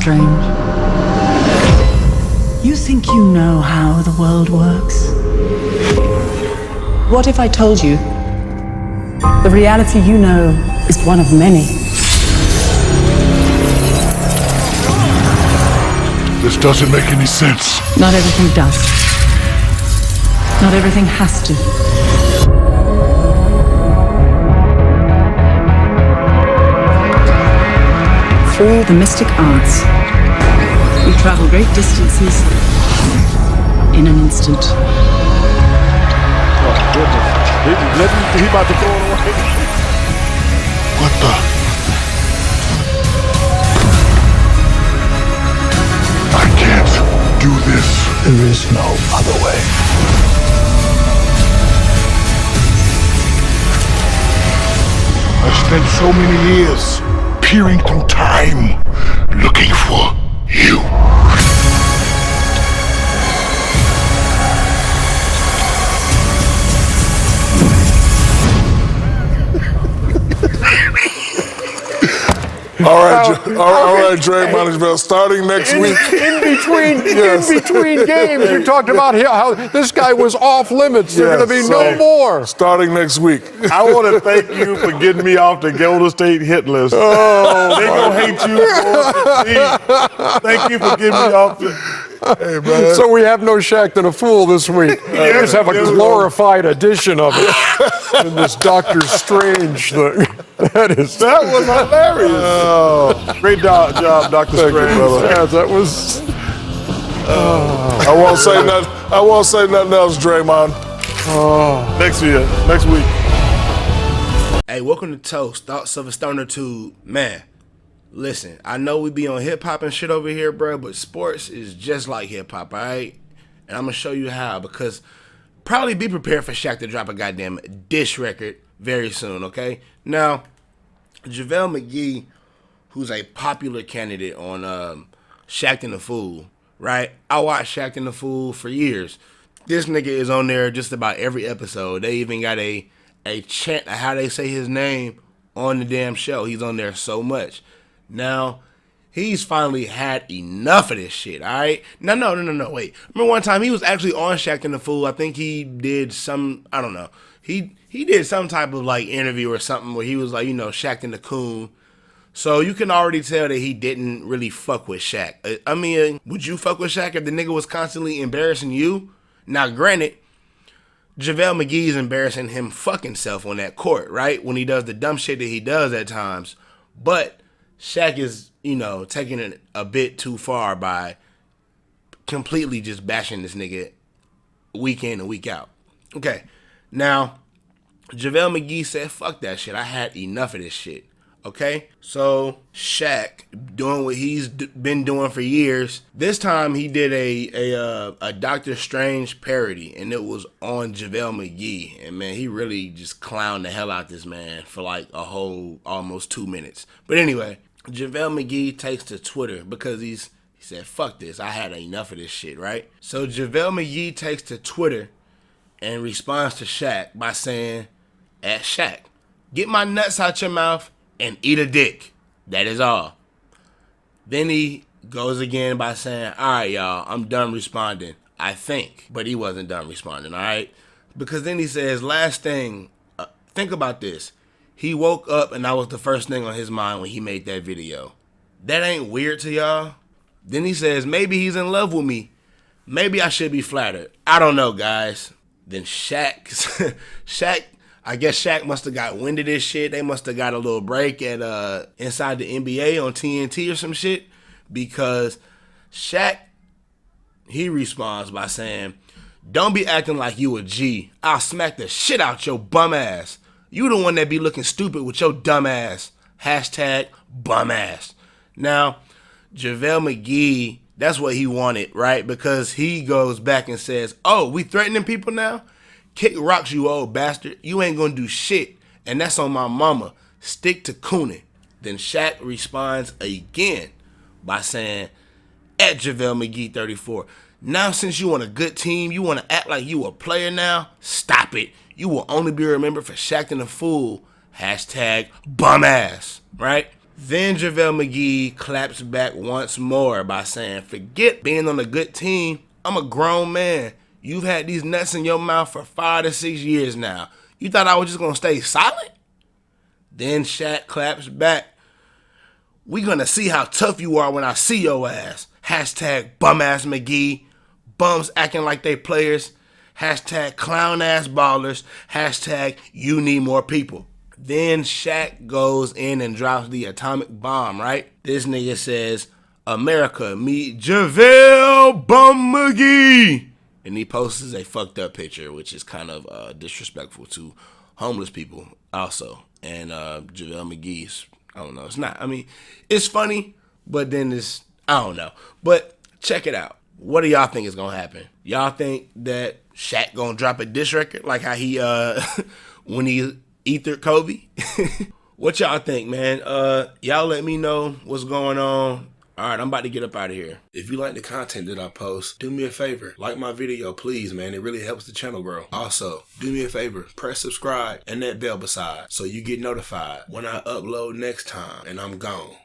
Strange. You think you know how the world works? What if I told you the reality you know is one of many? This doesn't make any sense. Not everything does. Not everything has to. Through the mystic arts, we travel great distances in an instant. Oh, goodness. He about to throw it away. What the? I can't do this. There is no other way. I spent so many years peering through time, looking for you. All right, Dre Monisville, starting next week. In between games, you talked about how this guy was off limits. There's going to be no more. Starting next week. I want to thank you for getting me off the Golden State hit list. Oh, they gonna hate you. Thank you for getting me off the. Hey, man. So we have no Shaq and a Fool this week. We just have a glorified edition of it in this Doctor Strange thing. That was hilarious. Oh, great job, Dr. Strange. Yeah, that was. I won't say nothing else, Draymond. Next week. Hey, welcome to Toast, Thoughts of a Stoner Tube. Man, listen, I know we be on hip-hop and shit over here, bro, but sports is just like hip-hop, all right? And I'm going to show you how, because probably be prepared for Shaq to drop a goddamn diss record very soon, okay? Now, JaVale McGee, who's a popular candidate on Shaq and the Fool, right? I watched Shaq and the Fool for years. This nigga is on there just about every episode. They even got a chant of how they say his name on the damn show. He's on there so much. Now, he's finally had enough of this shit, all right? No, wait. Remember one time he was actually on Shaq and the Fool. I think he did some, I don't know. He did some type of like interview or something where he was like, Shaq and the Coon. So you can already tell that he didn't really fuck with Shaq. I mean, would you fuck with Shaq if the nigga was constantly embarrassing you? Now, granted, JaVale McGee is embarrassing him fucking self on that court, right? When he does the dumb shit that he does at times. But Shaq is, taking it a bit too far by completely just bashing this nigga week in and week out. Okay, now, JaVale McGee said, fuck that shit. I had enough of this shit. Okay, so Shaq doing what he's been doing for years. This time he did a Doctor Strange parody, and it was on JaVale McGee. And man, he really just clowned the hell out this man for like a whole almost 2 minutes. But anyway, JaVale McGee takes to Twitter because he said, fuck this, I had enough of this shit, right? So JaVale McGee takes to Twitter and responds to Shaq by saying, at Shaq, get my nuts out your mouth and eat a dick. That is all. Then he goes again by saying, all right, y'all, I'm done responding. I think. But he wasn't done responding, all right? Because then he says, last thing, think about this. He woke up and that was the first thing on his mind when he made that video. That ain't weird to y'all? Then he says, maybe he's in love with me. Maybe I should be flattered. I don't know, guys. Then I guess Shaq must have got wind of this shit. They must have got a little break at Inside the NBA on TNT or some shit. Because Shaq, he responds by saying, don't be acting like you a G. I'll smack the shit out your bum ass. You the one that be looking stupid with your dumb ass. Hashtag bum ass. Now, JaVale McGee, that's what he wanted, right? Because he goes back and says, oh, we threatening people now? Kick rocks, you old bastard. You ain't gonna do shit. And that's on my mama. Stick to cooning. Then Shaq responds again by saying, at JaVale McGee 34. Now since you on a good team, you want to act like you a player now? Stop it. You will only be remembered for Shaq and the Fool. Hashtag bum ass. Right? Then JaVale McGee claps back once more by saying, forget being on a good team. I'm a grown man. You've had these nuts in your mouth for 5 to 6 years now. You thought I was just going to stay silent? Then Shaq claps back. We gonna see how tough you are when I see your ass. Hashtag bum ass McGee. Bums acting like they players. Hashtag clown ass ballers. Hashtag you need more people. Then Shaq goes in and drops the atomic bomb, right? This nigga says, America, meet JaVale Bum McGee. And he posts a fucked up picture, which is kind of disrespectful to homeless people also. And JaVale McGee's, I don't know, it's not, I mean, it's funny, but then it's, I don't know. But check it out. What do y'all think is going to happen? Y'all think that Shaq going to drop a diss record like how he, when he ethered Kobe? What y'all think, man? Y'all let me know what's going on. All right, I'm about to get up out of here. If you like the content that I post, do me a favor. Like my video, please, man. It really helps the channel grow. Also, do me a favor. Press subscribe and that bell beside so you get notified when I upload next time and I'm gone.